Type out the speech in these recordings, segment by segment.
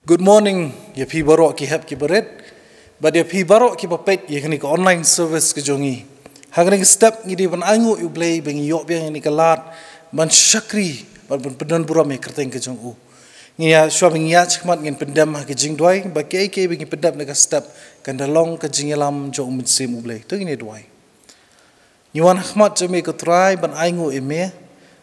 Good morning, ya pi barok ki hap ki baret, but ya pi barok ki papet ya kini ka online service ke jongi. Hagani step ngidi ban angu u blay bengi yok biang ni kalat ban syakri ban pedan buram ya kerteng ke jongu. Ngia shwa bengi ya chikmat ngin pendam ke jing dwai ba ke bengi pendam na ka step kan dalong ke jing lam jo umsim u blay. Tu ngini dwai. Nyuan hikmat jami ko try ban angu eme,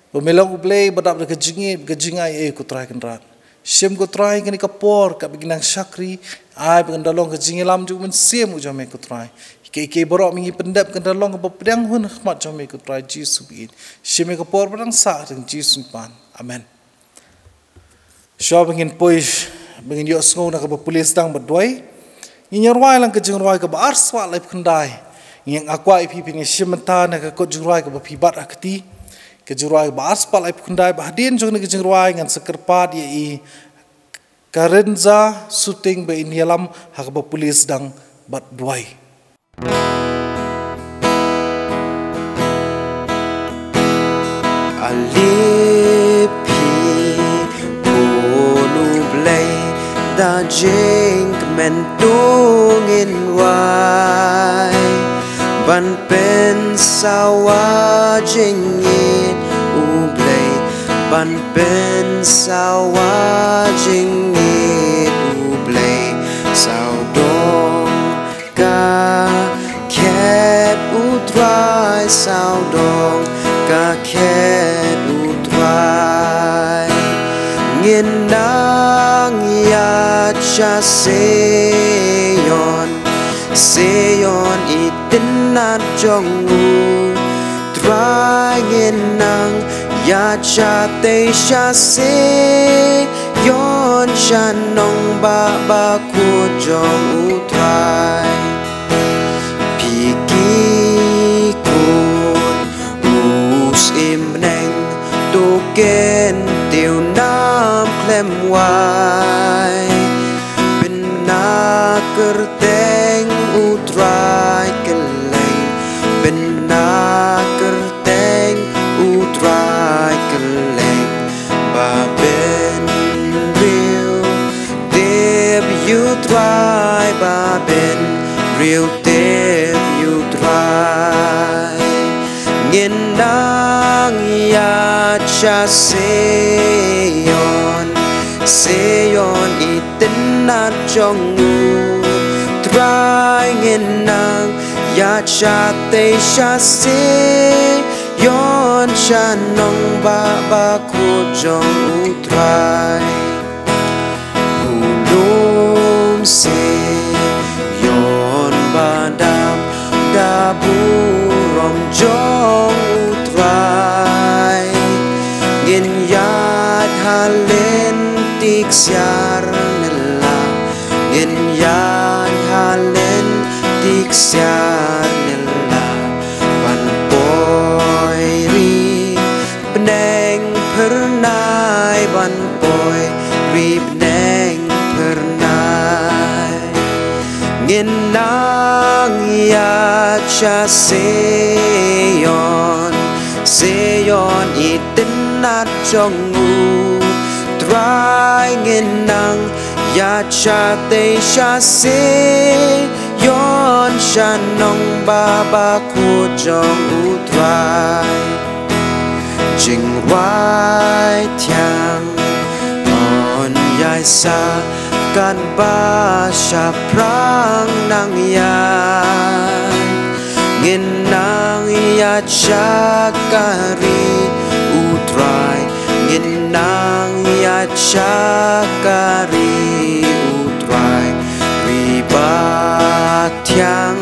ba melang u blay badap ke jing ai ko try kan rat. Sim ko try kini kapor ka biginang syakri ai pengandalong ke jingilam juga men sim ujame ko try ke borok mingi pendap kandalong ke pedang hun khmat jame ko try jisu bin sim ko por pedang sa dengan jisu pan amen. Sya bengin pois bengin yo sngo na ka polis dang bedoi nyarwai lang ke jingrwai ka bar swa lai khandai yang akwa ipi pingi simenta na ka ko jingrwai ka pibat akti kejurai bahas palai pukundai bahdin jong ni kejurai ngan sekerpat ye karenza shooting be ini alam hak polis dang bat duai. Alipi punu blay da jing mentungin wai ban pen sawa jingit ublay ban pen sawa jingit ublay saudong ka ket utrai saudong ka ket utrai nginang ya cha seyon itinat jongu trangin ya cha te sha seyon shanong ba ku jong utrai piki kun us imneng token tiêu nam klem wai na kerteng utrai keleng ben na kerteng utrai keleng ba ben real deb utrai ba ben real deb utrai ngendang ya cha seyon itinat jongu try ngenang ya cha te sha seyon shanong ba ku jong utrai hulum seyon badam daburom jong utrai ngin yat halen tik siar nela ngin yan halen tik siar nela ban boy ri beneng pernai ban boy ri beneng pernai ngin nang ya cha seyon itinat jongu try ngenang ya cha te sha seyon shanong ba ku jong utrai jing wai tiang on yai sa kan ba sha prang nang ya ngenang ya cha kari utrai ngenang ya cha kari utrai riba tiang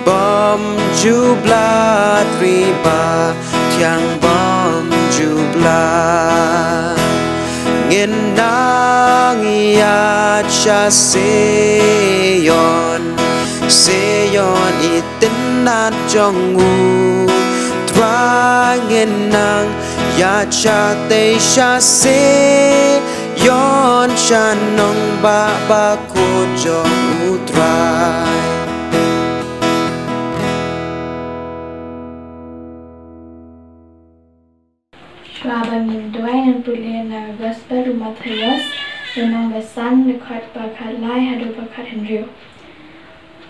bom jublat riba tiang bom jublat ngenang ya cha seyon itinat jongu try ngenang ya cha te sha seyon shanong ba ku jong utrai. Shwabangin Dwayne and Puliana Gospel Matthäus Renong besan dekat bakat lai hadu bakat Henry.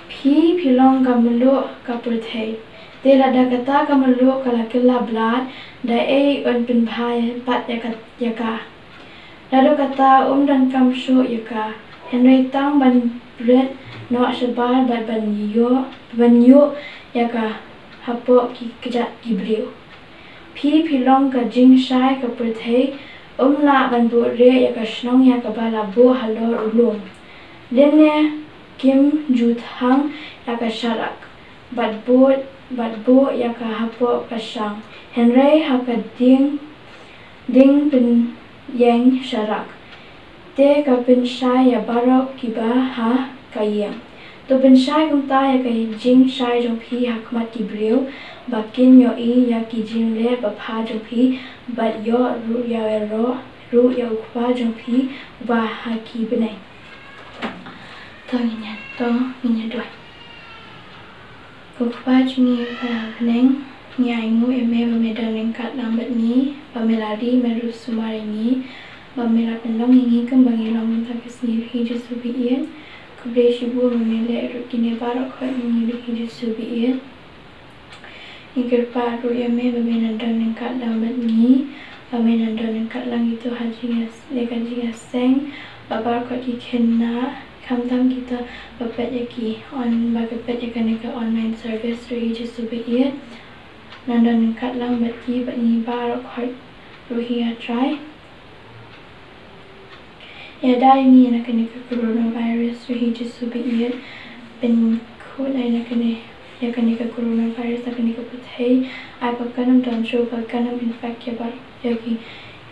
Pi pilong kamulu kapulthei. Te lada kata kamulu kalakila blad da un pinpai pat yaka. Lalu kata dan kamsu yaka. Henry tang ban bread no sebar ban yu yaka hapo ki kejat gibriu. Pi pilong ka jing shai kapulthei la ban bu re yaka shnong yaka bala bu halor ulum. Lene Kim Juthang yaka sharak. Bat bu yaka hapo kasang. Henry haka ding pin yang sharak. Te ka pin shai ya barok kiba ha kayem. To pin shai kung ta yaka jing shai jong pi hakmat kibriu. Bakin yo yaki jing le bapha jong pi. Bat yo ru ya ukwa jong pi ba haki benai. To nginya dua. Ukwa jungi para beneng nyangu eme bamedaling kat lambat ni bameladi meru sumari ni bamela pendong ingi kembang ilong takis ni hijau subiin kubre shibu bamele rukine barok khot ni hijau subiin ikir paru eme bamedaling kat lambat ni bamedaling kat lang itu haji seng babar khot ikena Kamtam kita bapet yaki bagapet yakaneka online service ruhi jisubiin nandan kat lang bati bani barok hart ruhi try ya dai ni yakaneka coronavirus ruhi jisubiin ben khod ai yakaneka coronavirus yakaneka puthei ai pakanam damsho pakanam infect yaki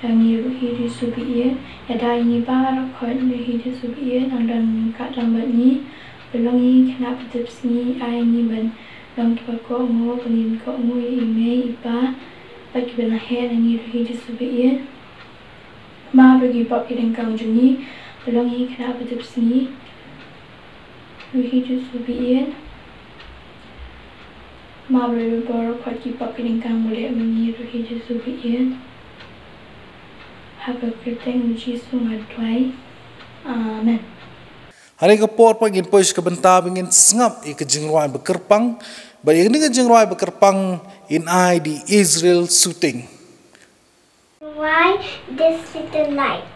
ni ruhi jisubiin ya dai ni barok hart ruhi jisubiin nandan kat lambat ni belongi kena petips ni ai ni ban long kipa ko ngo panin ko ngo ime ipa bagi benahe ni ruhi jisubiin ma bagi pop kideng kang juni belongi kena petips ni ruhi jisubiin ma bagi borok kot kipa kideng kang boleh meni ruhi jisubiin Haga kerteng uji sungadwai. Amen. Hari kapor pagin pois kabenta bingin sngap ikajingroi bekerpang, bari ini kajingroi bekerpang in ai di Israel shooting. Why this little light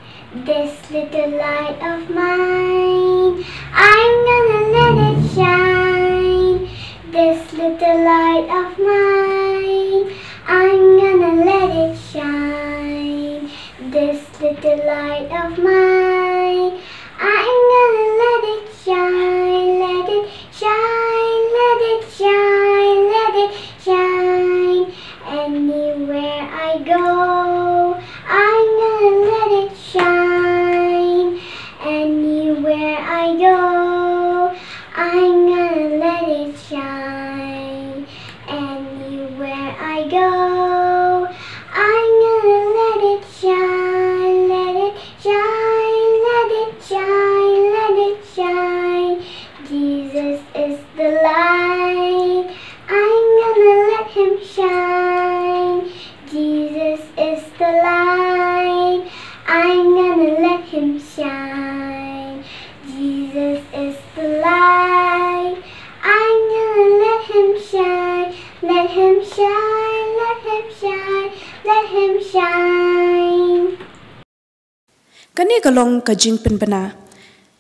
of mine, I'm gonna let it shine. This little light of mine, I'm gonna let it shine. This little light of mine, I'm gonna let it shine, let it shine, let it shine, let it shine. Anywhere I go, I'm gonna let it shine. Anywhere I go, I'm gonna let it shine. Anywhere I go, I'm gonna let it shine, let it shine, let it shine, let it shine. Jesus is the light, I'm gonna let him shine. Jesus is the light, I'm gonna let him shine. Jesus is the light, I'm gonna let him shine. Let him shine, let him shine, let him shine. Kani kalong kajing penbena.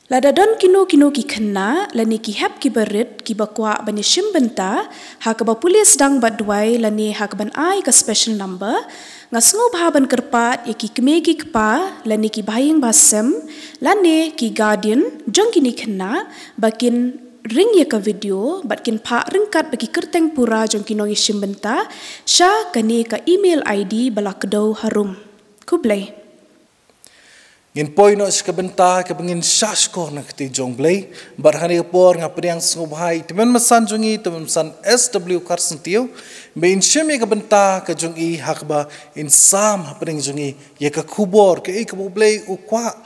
Lada don kino ki kena lani ki hap ki berit ki bakwa bani shimbenta ha ka pulis dang badwai lani ha ka ban ai ka special number ngasngo bahaban kerpat ya ki kemegi kpa lani ki baying basem lani ki guardian jong kini kena bakin ring ya ka video batkin pa ringkat bagi kerteng pura jong kino ki shimbenta sha kani ka email ID balakdo harum kublai Ngin poi no skabenta ke bengin shasko na kti jongblay barhani por nga priang sngobhai temen masan jungi temen masan SW Carson Tio be inshemi ka benta ka jungi hakba insam hapring jungi ye ka kubor ke ik boblay ukwa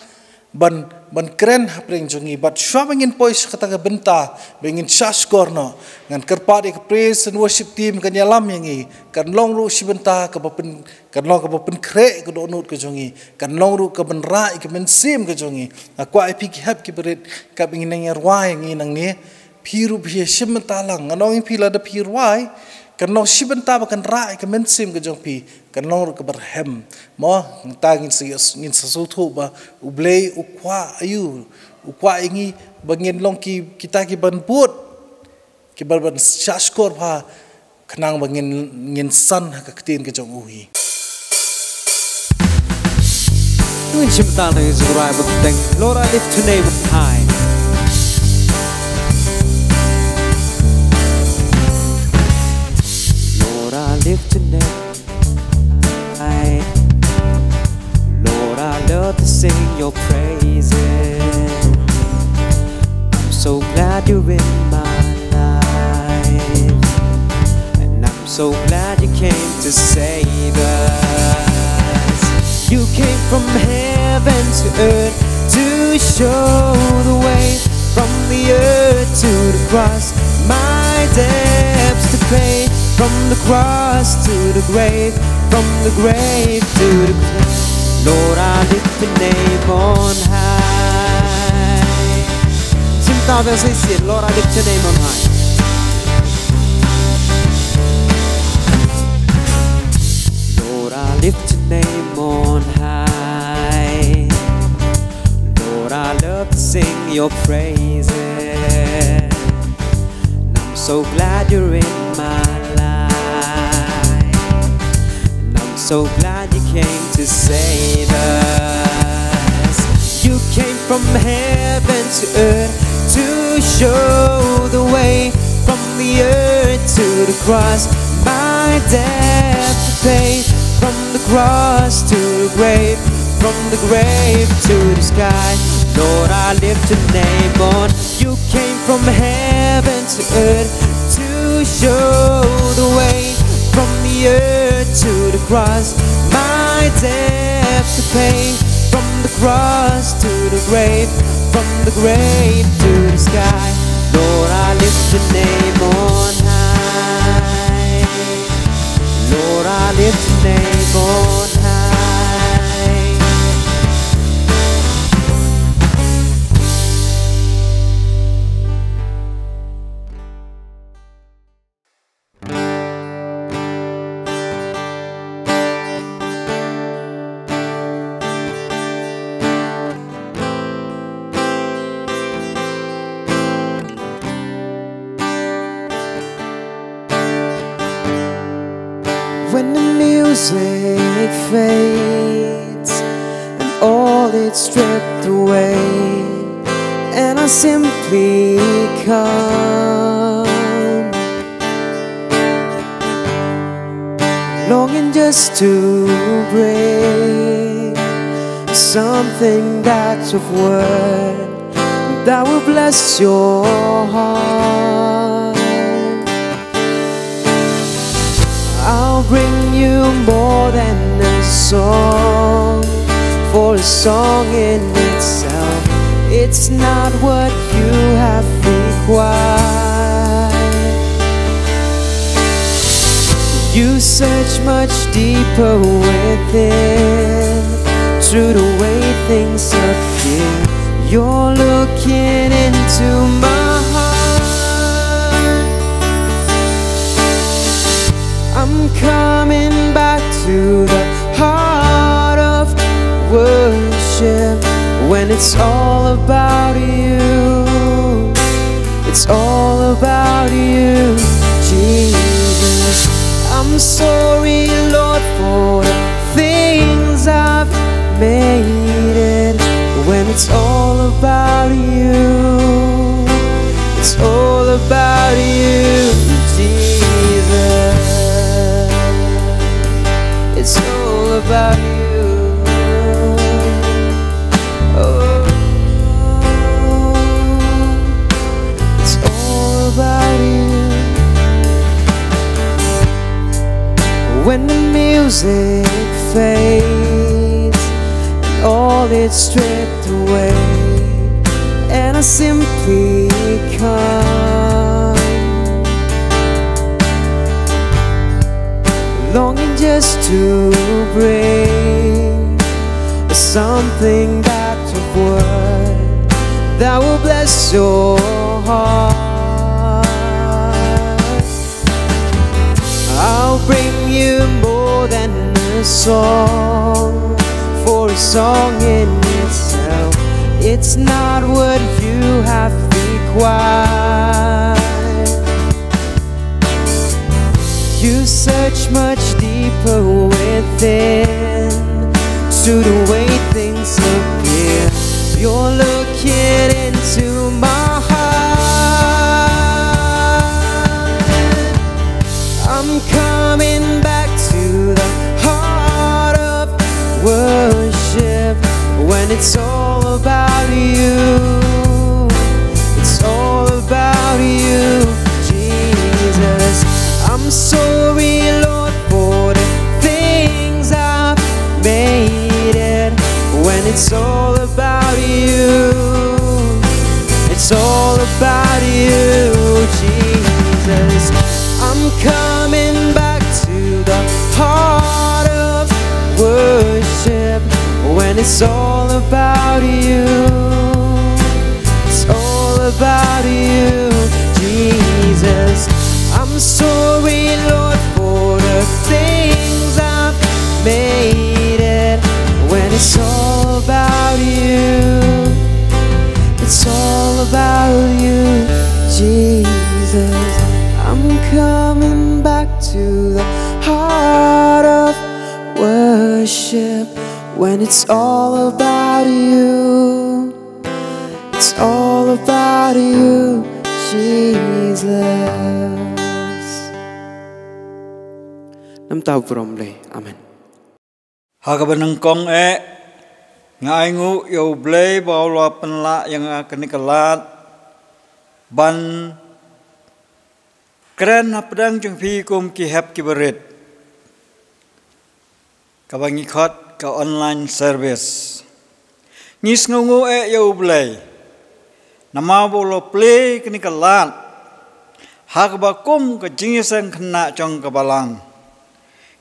ban keren hapring jungi bat shwa bengin pois kata ke benta bengin shash korno ngan kerpa de praise and worship team kan yalam yangi kan long ru shibenta ka bapen kan long ka bapen kre ke donut ke jungi kan long ru ka ben rai ke men sim ke jungi akwa epi ki hap ki berit ka bengin nang yarwai ngi nang ni piru bhi shibenta lang nganong pi la da pirwai kan long shibenta ba kan rai ke men sim ke jong pi kan long ke berhem mo ta ngin sasu thu ba ublei ukwa ayu ukwa ingi bangin long ki kita ki ban put ki ban shashkor pha khnang bangin ngin san ka ktin ke jong uhi Doing shibenta lang is right but thank Lord I lift your name high. Lift your name high. Lord, I love to sing your praises. I'm so glad you're in my life, and I'm so glad you came to save us. You came from heaven to earth to show the way, from the earth to the cross, my debts to pay. From the cross to the grave, from the grave to the grave, Lord, I lift your name on high. Simta verse 16, Lord, I lift your name on high. Lord, I lift your name on high. Lord, I love to sing your praises. And I'm so glad you're in my life. So glad you came to save us. You came from heaven to earth to show the way, from the earth to the cross, my debt to pay. From the cross to the grave, from the grave to the sky, Lord, I lift your name on. You came from heaven to earth to show the way, from the earth to the cross, my debt to pay. From the cross to the grave, from the grave to the sky, Lord, I lift your name on high. Lord, I lift your name on high. When the music fades and all it's stripped away, and I simply come, longing just to bring something that's of worth that will bless your heart. I'll bring you more than a song, for a song in itself, it's not what you have required. You search much deeper within, through the way things appear. You're looking into my heart. I'm coming back to the heart of worship, when it's all about you. It's all about you, Jesus. I'm sorry, Lord, for the things I've made it, when it's all about you. It's all about you, Jesus. It's all about you. Oh, it's all about you. When the music fades and all all it's stripped away, and I simply come, longing just to bring something back to word that will bless your heart. I'll bring you more than a song, for a song in itself, it's not what you have required. You search much deeper within to the way things appear. You're looking into my heart. I'm coming back to the heart of worship, when it's all about you. It's all about you, Jesus. I'm sorry, Lord, for the things I've made it, when it's all about you. It's all about you, Jesus. I'm coming back to the heart of worship, when it's all about you. It's all about you, Jesus. I'm sorry, Lord, for the things I've made it, when it's all about you. It's all about you, Jesus. I'm coming back to the heart of worship, when it's all about you. It's all about you, Jesus. Nam tao prom le, amen. Hagabanang kong ngai ngu yo blay bawa penla yang akan dikelat ban keren pedang jeng pi kum ki hep ki berit kabangi khot ka online service ngis ngu yo blay nama bolo play kini kelat hagabakum ke jingisang kena jong kabalang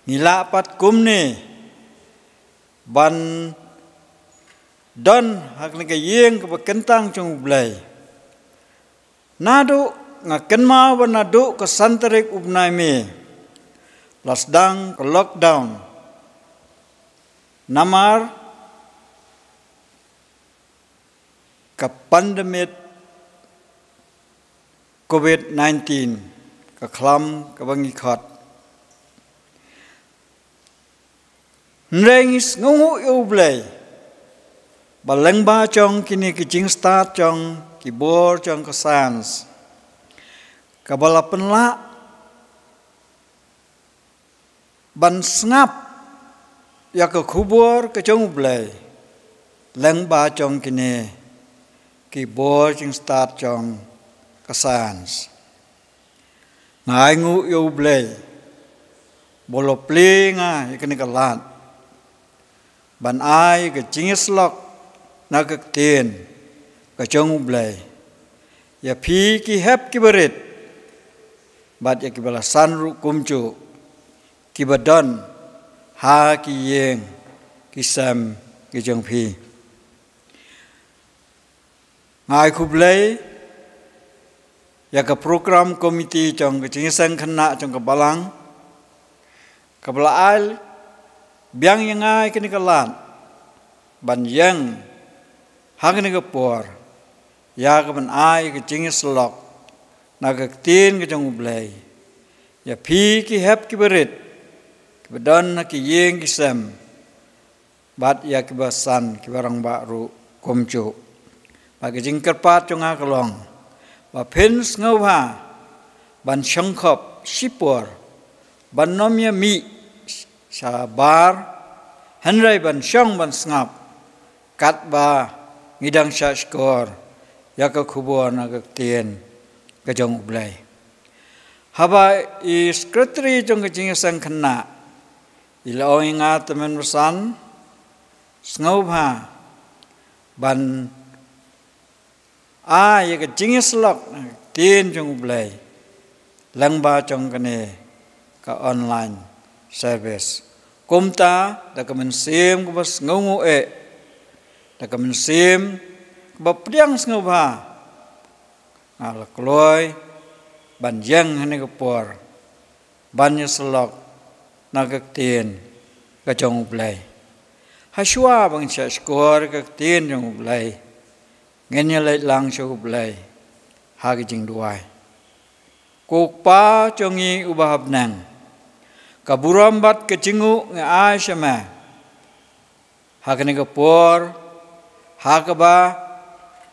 ngila pat kum ni ban don hak ni kayeng ke kentang jong blay nadu ngaken mau nadu ke santerik ubnai me lasdang ke lockdown namar ke pandemik COVID-19 ke klam ke bangi khot nrengis ngungu yo blay baleng ba chong kini kijing start chong kibor chong kesans kabalapan la ban ngap ya ke kubur ke chong blay leng ba chong kini kibor chong start chong kesans ngai ngu yo blay bolo play nga ikani kalat ban ai ke jingis lok na ke tin ke chong blay ya pi ki hep ki berit bat ya ki balasan ru kumcu ki badon ha ki yeng ki sam ki chong pi ngai khu blay ya ke program komiti chong ke jingisang khana chong ke balang ke balaal biang yang ai kini kalan ban yang hang ni ke por ya ke ban ai ke jingis lok na ke tin ke jong blay ya pi ki hep ki berit ke badon na ki yeng ki sam bat ya ki basan ki barang baru komcu ba ke jingker pat jong a kalong ba pins ngau ha ban shangkhop sipor ban nomya mi sabar henrai ban syong ban ngap kat ba ngidang sya skor ya ke kubur na ke tien ke jong blay haba I sekretari jong ke jingisang kena ila ingat temen pesan ngau ha ban ai cái chính slot tin trong blay lang ba trong cái này ka online service kumta da ka men sim ko bas ngongo da ka men sim ba priang sngo ba ala kloi ban yang hane ko por ban ye slok na ka tin ka trong blay ha shwa bang cha skor ka tin trong blay ngene lai lang cho blay ha ki jing duai kok pa chongi ubahab nang kaburambat ke jingu nge ai shama ha kene ka por ha ka ba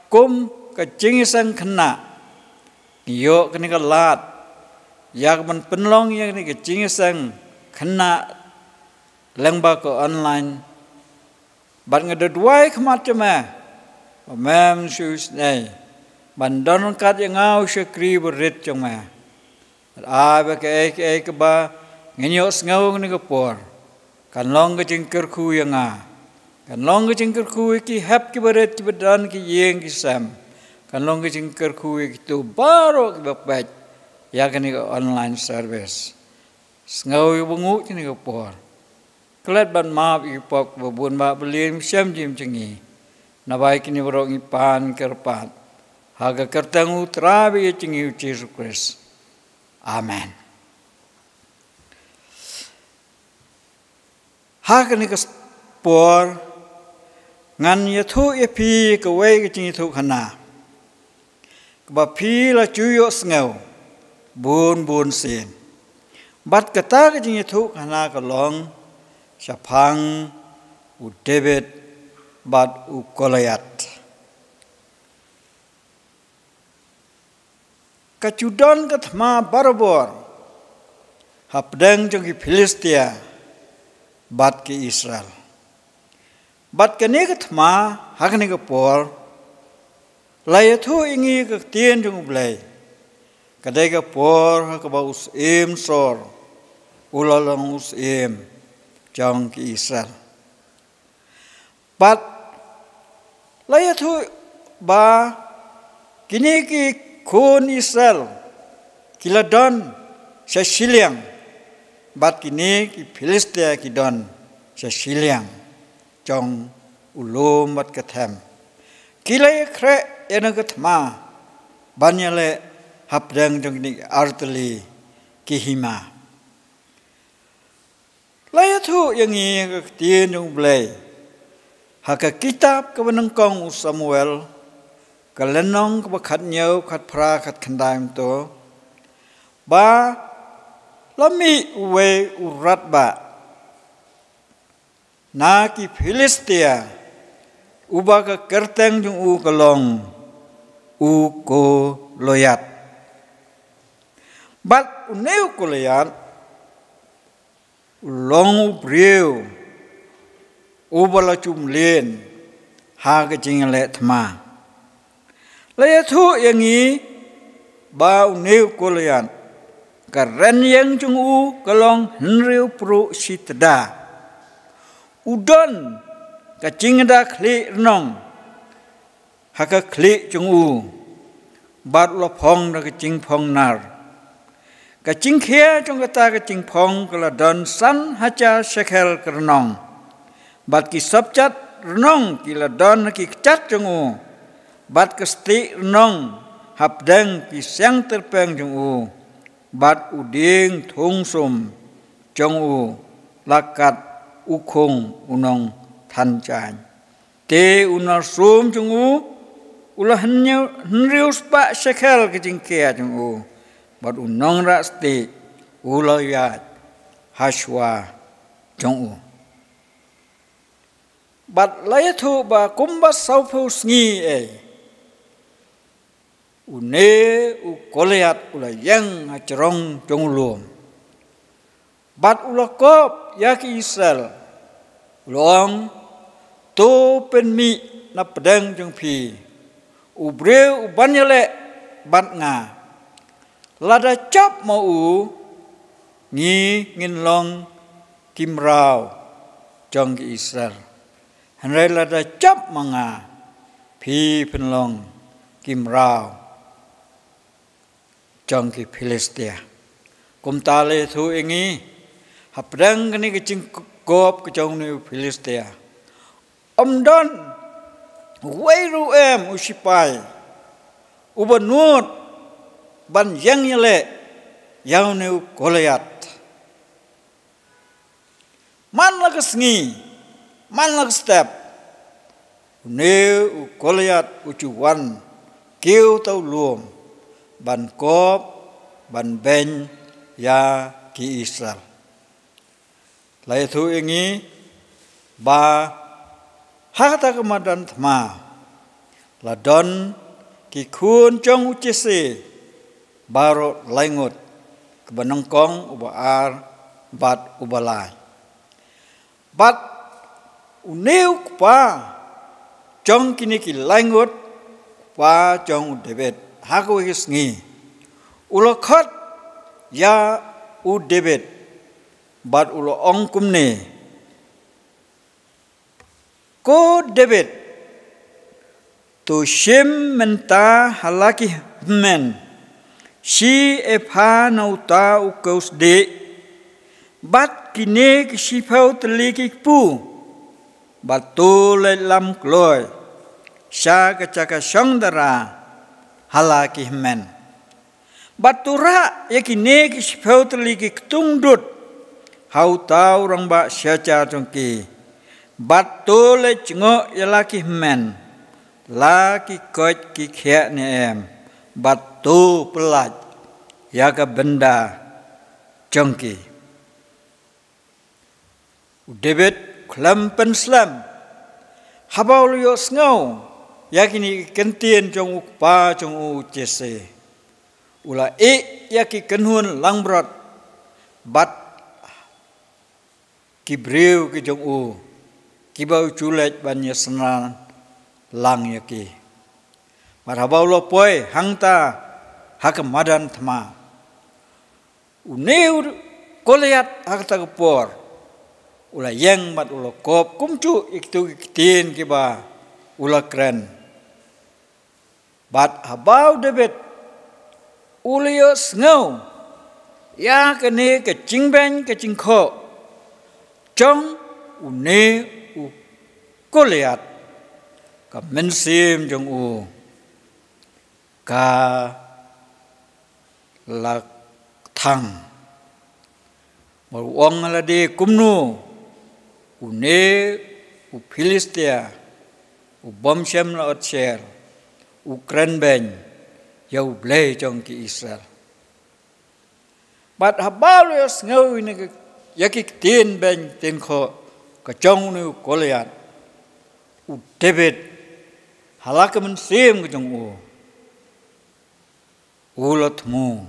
kum ka jing sang khna yo kene ka lat yak man penlong yang ni ka jing sang khna lang ba ko online bat ngade duai khmat chama mem shoes nei ban don kat yang ngau shakri berit chama ai ba ke ba ngenyos ngau ni kapor kan long ke jingker khu yang kan long ke jingker khu ki hap ki berit ki bedan ki yeng ki sam kan long ke jingker khu ki tu baro ki bapaj ya kan ni online service ngau bungu ni kapor klet ban ma ki pok bun ba belim syam jim chengi na bai ki ni bro ngi pan kerpat haga kertangu trabi chengi Jesus Christ. Amen. Hak ni kas por ngan yathu epi ka wei ka chingi thu khana. Ba phi la chuyo sngo bun sin. Bat kata ka chingi thu khana ka long Shapang u David bat u Goliath. Kacudon ka thma barabor hapdang jong ki Philistia bat ki Israel bat kane ka thma hakne ka por layathu ingi ka tien jong blai kadai ka por ka ba us em sor ulalong us em jong ki Israel bat layathu ba kini ki kun Israel kiladon sa siliang bat kini ki Philistia ki don sa siliang jong ulum bat katham kilai kre ena kathma banyale hapdang jong ni artli ki hima layathu yangi ka tien jong blai haka kitab ka banangkong Samuel kalenong ka khat nyau khat phra khat khandai to ba lami we urat ba na ki Philistia uba ka kerteng jung u kalong u ko loyat bat uneu ko loyat long breu ubala chum len ha ka jing le thma layathu yangi ba uneu ko loyat karen yang jung u kalong henriu pro sitda udon ka jingda khli nong haka khli jung u bat lo phong da ka jing phong nar ka jing khia jung ka ta ka jing phong kala don san hacha shekel karnong bat ki sabchat nong ki la don ki chat jung u bat ka sti nong hapdang ki sang terpeng jung u bat uding thung sum jong u lakat ukhong unong than chan te unar sum jong u ula henriu spa shekel ke jingkia jong u bat unong ra sti ulayat hashwa jong u bat layathu ba kumba saupu sngi une u Goliath ula yang acrong jong luom bat ula kop yaki Israel long to pen mi na pedang jong phi u breu u banyale bat nga lada chap mo u ngi ngin long kim rao jong ki Israel hanrai lada chap manga phi pen long kim rao trong ki Philistia kum ta le thu engi hap dang ni ke ching kop ke trong ni Philistia don wei ru em usipai ubanut ban yang yele yau ni Goliat man la kesngi man la step neu Goliat ucuan kêu tau luom ban kop ban ben ya ki Israel lai thu engi ba hakata kemadan thma la don ki khun trong uchese baro laingot kebanongkong ubaar bat ubalai bat uneu pa trong kini ki laingot pa trong David haku hisngi ulokhat ya u David bat ulo ong kumne ko David to shem menta halaki men si epha nauta u kaus de bat kine ki sipau teliki pu bat to le lam kloy sha ka chaka songdara halaki men batura yakine ki sipau teliki tungdut hau tau rang ba syaca jongki batole cngo yalaki men laki koit ki khia ne em batu pelaj yaga benda jongki David klam penslam habau yo sngo yakini kentien jong pa jong u jese ula yaki kenhun langbrot bat kibreu ki jong u kibau culet banyak senan lang yaki marhabau lo poi hangta hakamadan thma uneu Goliat hakta kepor ula yang bat ula kop kumcu iktu kitin kiba ula kren bat habau David ulios ngau ya kene ke cingben ke cingko trong une u Goliat ka mensim jong u ka la thang mau ong la de kumnu une u Philistia u bomshem la otcher u krenben yau ble jong ki Israel bat habalios ngau ni yakik tin ben tin kho ka chong nu Goliat u David halak men sim ka jong u ulot mu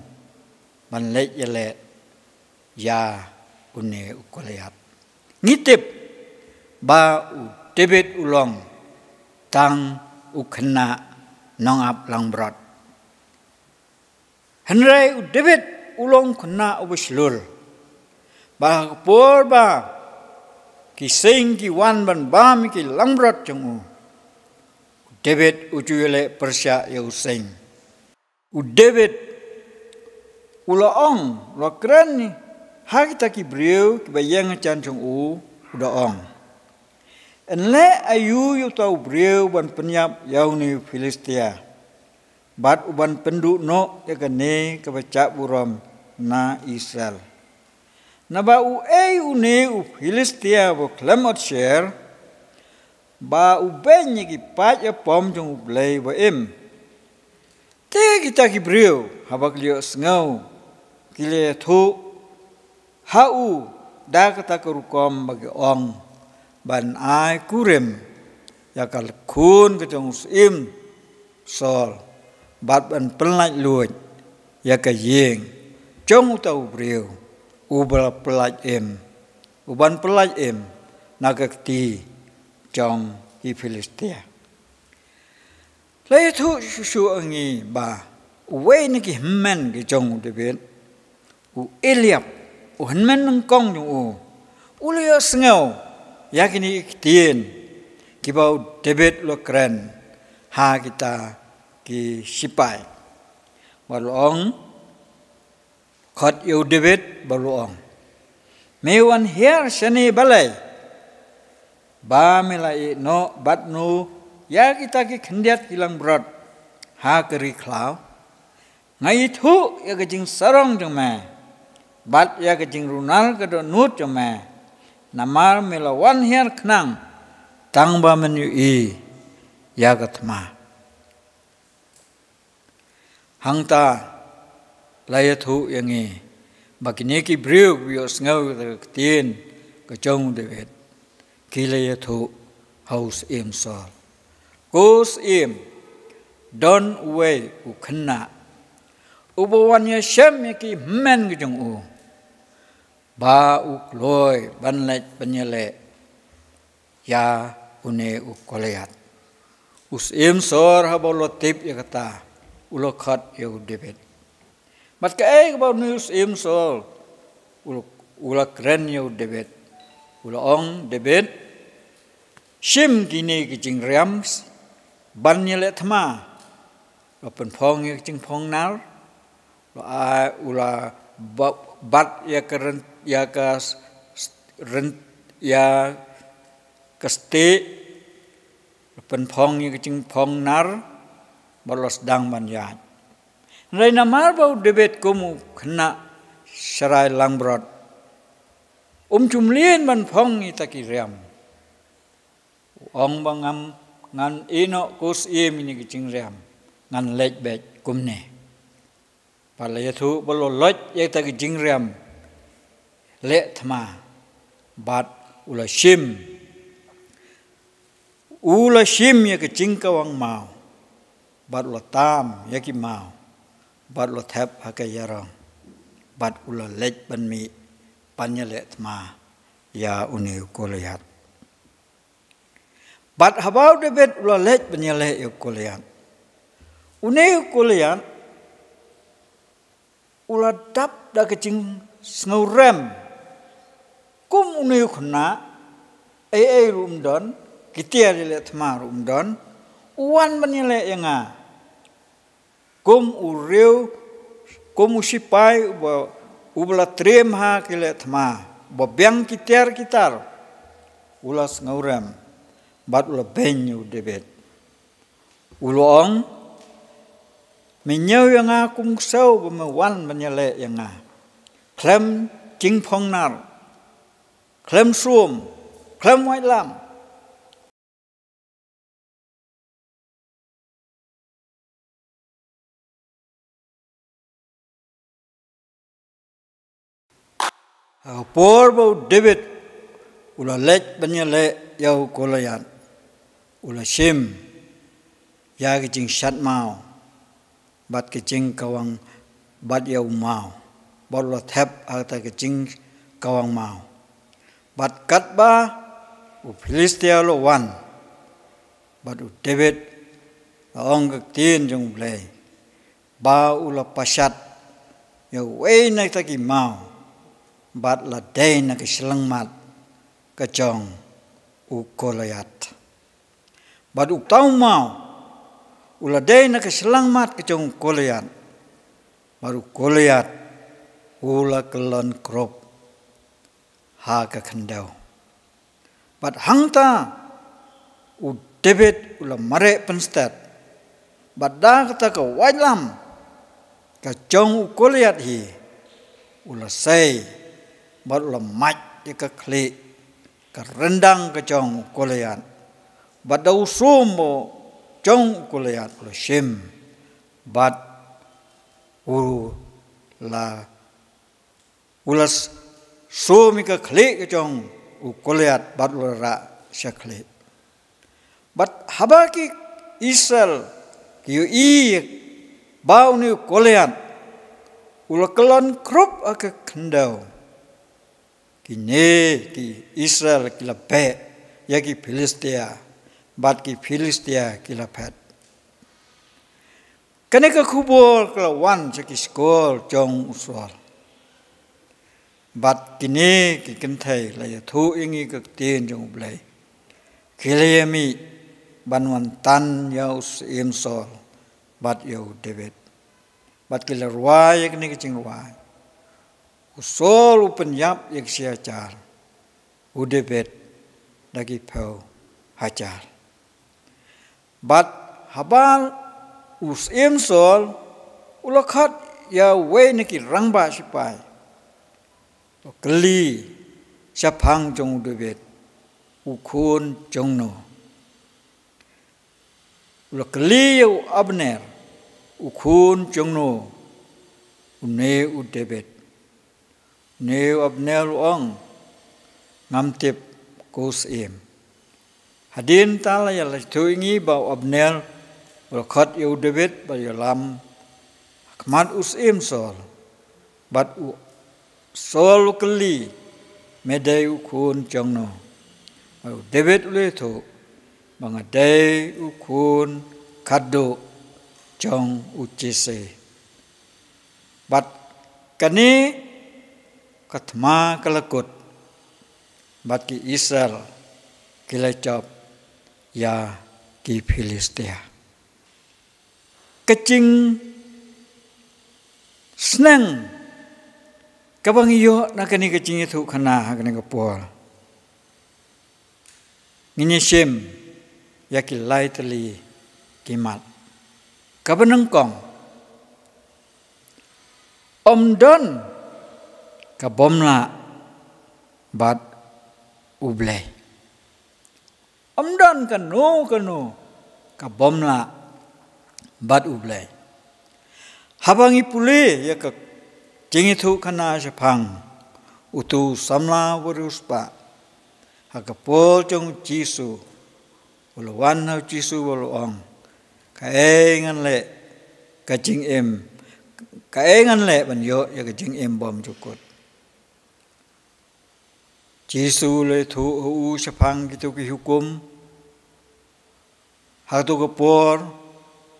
man le yele ya une u Goliat ngitip ba u David ulong tang u khna nong ap lang brat henry u David ulong khna u bislul ba por ba ki sing ki wan ban ba mi ki lang brat jong u David u juele persya ya sing u David ula ong lo kren ni ha kita ki breu ki bayang chan jong u uda ong enle ayu yu tau breu ban penyap yau ni Philistia bat uban pendu no ya kene ke baca buram na Israel na ba u une u Philistia bo klamot share ba u benye ki pat ya pom jong u blei ba em te kita ki breu habak lio ngau kile thu hau da kata kerukom bagi ong ban ai kurem yakal kun ke jong im sol bat ban pelaj luoj yaka yeng jong tau breu ubal pelaj em uban pelaj em nagakti jong i Philistia lai thu su angi ba we ni ki men ki jong David u Eliab u men nang kong jong u ulio sngau yakini tien kibau David lo kren ha kita ki sipai balong khot yêu David balong mewan hier shani balai ba melai no batnu ya kita ki khendiat kilang berat ha keri klau ngai thu ya ke jing sarong jong ma bat ya ke jing runal ke do nut jong ma namar melawan hier khnang tang ba men yu ya ke thma hang ta lai thu yang ngi bakini ki briu bios ngau ke tin ke jong David ki lai thu house im sol goes im don away u khna ubawan ya shem ki men ke jong u ba u loi ban lech banyale ya une u koleat us im sor ha bolo tip ya kata ulo khat ya David mat ka ai ba news im sor ulo kren ya David ulo ong David shim kini ki jing rams ban nyale thma lo pen phong ya jing phong nar lo a ula bat ya keren ya kas ren ya kaste pen phong ya jing phong nar balos dang ban ya nai namar bau David kumu khna sarai langbrot chumlien ban phong ni takiriam ong bangam ngan ino kus im ni jing riam ngan lech bet kumne palaya thu balo loj ye ta jing riam le thma bat ula shim ye ke jing kawang mau bat ula tam ye ki mau bat ula thap ha ka yarang bat ula lech ban mi panya le thma ya uni Goliat bat habau David ula lech ban le ya Goliat uni Goliat ula dap da ke jing snurem kum uni khna ai rum don kitia le thma rum don uan ban le yanga kum ureu kum usipai ubla trem ha kile thma bo biang kitar ulas ngaurem bat ula benyu David ulong menyau yang kum sau bemewan menyale yang klem jing phong nar klem suom klem white lam por bau David ula lech banyale yau Goliat ula shim ya ke jing shat mau bat ke jing kawang bat yau mau bat ula thap ata ke jing kawang mau bat kat ba u Philistia lo wan bat u David ong ke tin jong blai ba ula pashat yau wei na ta ki mau bat la day na ke selang mat ke jong u Goliat bat u tau mau ula day na ke selang mat ke jong Goliat baru Goliat ula kelon krop ha ke kendau bat hangta u David ula mare penstat bat da kata ke wailam ke jong u Goliat hi ula say bat ula mach ke kli ke rendang ke jong Goliat bat dau sumo jong Goliat ula shim bat ulas sumi ke kli ke jong Goliat bat ula ra syakli bat habaki Israel kiu bau ni Goliat ula kelon krup ke kendau kini ki Israel kila pe ya ki Philistia bat ki Philistia kila pet kene ka kubur kala wan sa ki skol jong uswal bat kini ki kenthai la ya thu ingi ka tin jong blai kilemi banwan tan yau im sol bat yau David bat kila ruai yak ni kecing ruai usol upenyap yak siacar u David dagi pau hajar bat habal us im sol ulakhat ya we ni ki rangba sipai keli siapang jong David ukun jong no ulakeli u Abner ukun jong no une u David ne Abner ong ngamtip kos im hadin tala ya la tuingi ba Abner ulakhat ya David ba ya lam kmat us im sol bat u sol keli medai ukun jong no David ule tu bangadai ukun kado jong ucise bat kani katma kalakut bat ki Israel kilacap ya ki Filistia kecing senang kabang iyo nakani kecing itu kena hakani kapol nginyesem yaki lightly kimat kabanengkong omdon kabomla bat ublay omdon kanu kabomla bat ublay habangi pule yak jingitu kana japang utu samla waruspa hakapol jong Jisu ulawan hau Jisu waluong kaengan le kajing em kaengan le banyo ya kajing em bom jukut Jisu le thu u sapang gitu ki hukum hatu kapor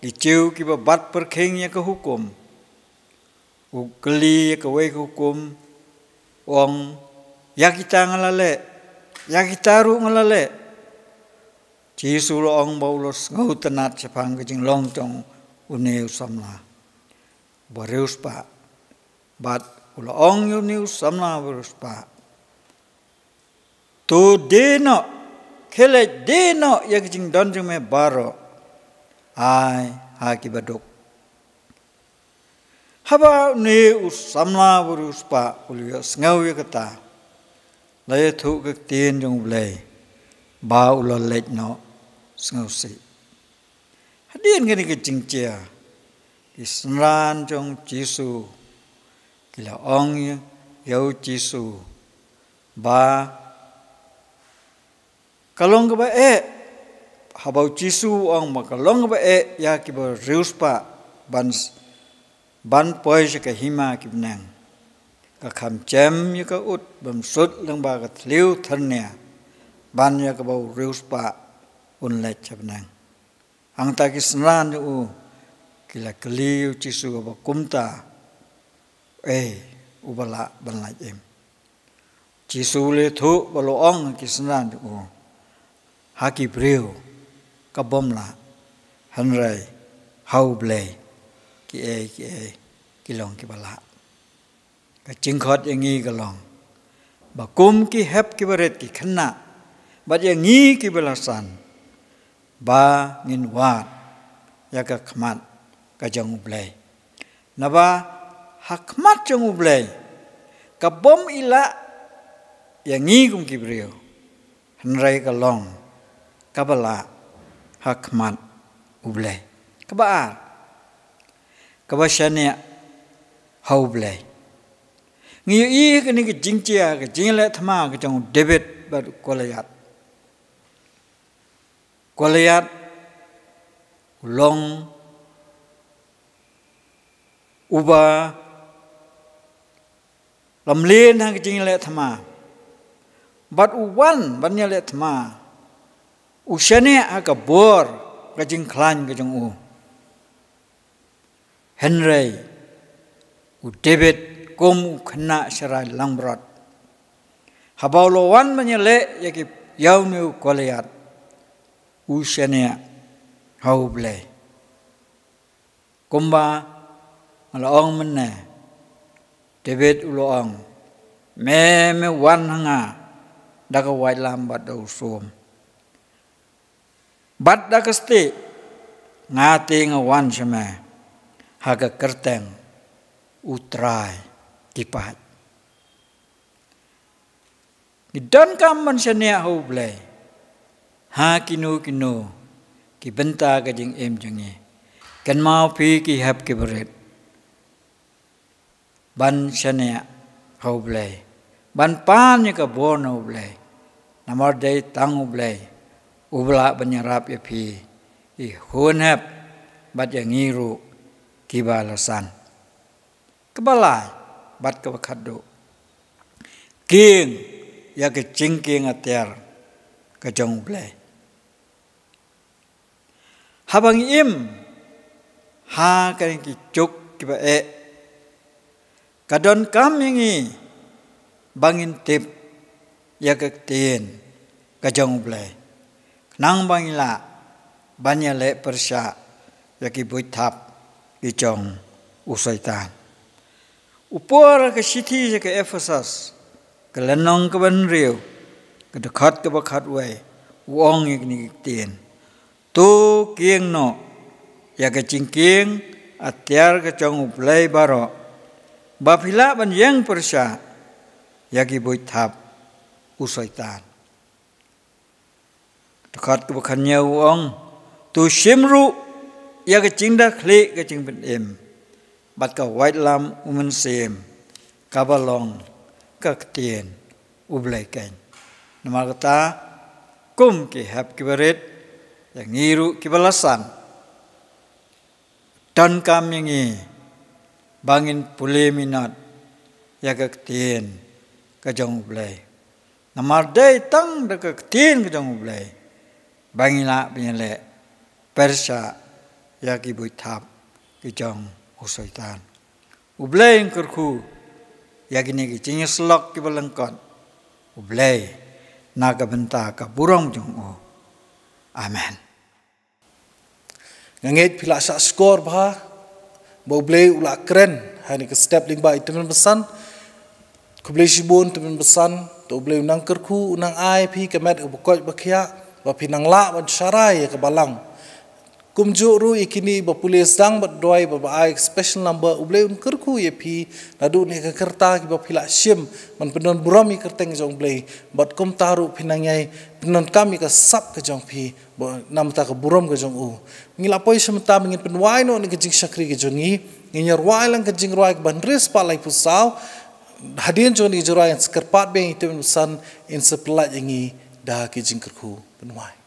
kicau ki babat perkheng ya ke hukum ukeli ya ke we hukum ong ya kita ngalale ya kita ru ngalale Jisu lo ong baulos ngau tenat sapang kajing longtong uneu samla bareus pa bat ulo ong uneu samla bareus pa tu deno kele deno ya kajing donjong me baro ai haki baduk haba uneu samla bareus pa ulios ngau ya kata laya thu ke tien jong blay ba ulo lech no ngau si hadin gani ke jingcia isran jong Jisu kila ong yau Jisu ba kalong ba habau Jisu ong ma kalong ba ya ki ba reuspa ban poi ke hima ki nang ka kham chem ya ka ut bam sut lang ba ka thliu tharnia ban ya ka bau reuspa un lech chabnang ang ta ki sran u kila keliu Jisu ba kumta ubala ban lai em Jisu le thu ba lo ong ki sran u haki breu ka bomla hanrai hau blei ki kilong ki bala ka chingkhot yangi kalong ba kum ki hep ki baret ki khanna ba yangi ki balasan ba ngin wat ya ka khmat ka jong blei naba hakmat jong blei ka bom ila yangi kum ki breu hanrai kalong kabala hakmat ublei kabaar kabashania hau blei ngi i kani ke jingcia ke jingle thama ke jong David ba Goliath long uba lamlen hang ke jingle thama bat uwan ban le thama ushane aka bor ka jing khlan ka jong u Henry u David kom khna sharai langbrat habaulo wan manyale yaki yaunu Goliath usianya hau blay kumba malaong menne David uloong me wan hanga daga wai lam bat do som bat daga sti ngati ngawan shame haga kerteng utrai kipat Gidan kam mansanya hau blay ha kinu ki benta ka jing em jangi kan mau pi ki hap ki berit ban shania hau blay ban pan ka bon hau blay namar dai tang hau blay ubla banyarap ya pi I hun hap bat yang ngiru ki balasan kebalai bat ka khaddo king ya ke cingking atiar ke jong blay habang im ha kan ki cuk ki ba kadon kam yangi bangin tip ya ke tin ke jong blay nang bangila banya le persya ya ki buitap ki jong usaitan upor ke city ya ke Ephesus kelenong ke ban riu ke dekat ke bakat wai wong ni tien tu kieng no ya ke cingking atiar ke jong uplay baro bapila ban yang persya ya ki buitap usaitan dekat ke bakannya wong tu simru ya ke cingda klik ke cing ben em bat ka white lam umen sem kabalong kaktian ublay kain nama kata kum ki hap ki berit yang ngiru ki balasan dan kami ngi bangin pulih minat ya kaktian ka jong ublay nama day tang da kaktian ka jong ublay bangina binyale persya ya ki buitap ki jong usaitan ublay yang kerku ya gini gini selok ki balengkot ublay naga benta ka burong jong o amen ngangit pila sa skor bah ublay ula keren hani ke step ling ba itemen besan kublay sibun temen besan to ublay unang kerku unang ai pi kemet bukoj bakhya ba pinang la ban sarai ke balang kumjuru ikini ba pulis dang ba doi ba ai special number ublay un kerku ye pi nadu ne ka kerta ki ba phila sim man penon burami kerteng jong blay bat kum taru pinangai penon kami ka sap ka jong pi ba nam ta ka buram ka jong u ngila poi semta mingin penwai no ni kejing sakri ke jongi nginyar wai lang kejing roi ka ban ris pa lai pusau hadien jong ni jorai skerpat be itu san in sepelat yangi da kejing kerku penwai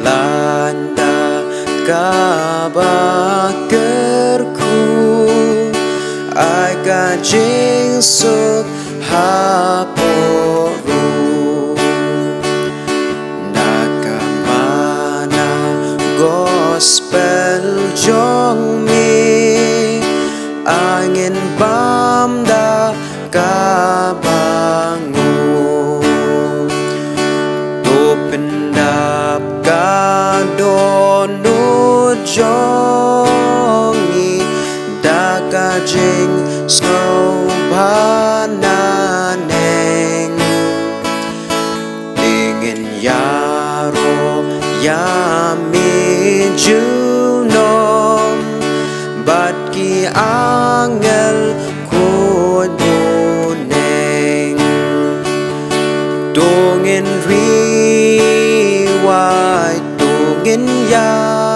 Landa kabakerku ai kajing sok haporu nakamana gospel jong mi angin bamda kabangu topendap kadonu jongi dakajing snow bananeng dingin yaro yami junom batki angel kuduneng dongin riwai dongin yaro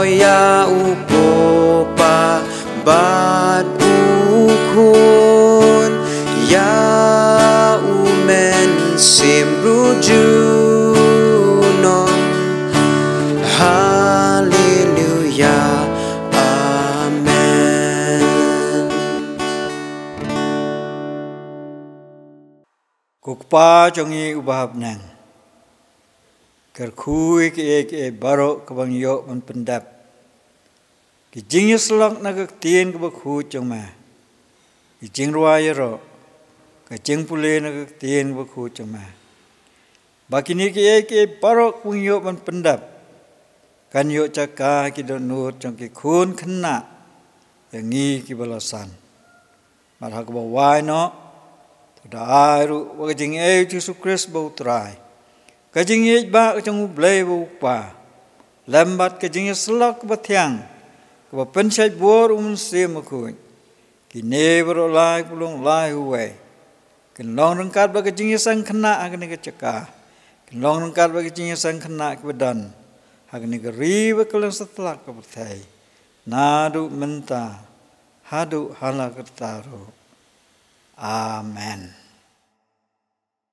ya ukopa bad ukun ya umen simrujunom hallelujah amen kukpa jongi ubahap nang kerkui ke baro kabang yo man pendap ki jingyo selak nagak tien ke bakhu jong ma ki jing ruaya ro ke jeng pule na ke tien ba khu chama bakini ke parok pung yo ban pendap kan yo caka ki don nur trong ki khun khna yang ngi ki balasan mar ha ba wai no da ai ru wa jing e Jesus Christ ba utrai ka jing e ba trong ble ba pa lambat ka jing slok ba thiang ba pen sai bor se ma khu ki ne bro lai pulong lai huai kin long rangkat ba ka jing sang khna agni ka caka kin long rangkat ba ka jing sang khna ki badan agni ka ri ba ka lang satlak ka thai nadu menta hadu halakataro amen.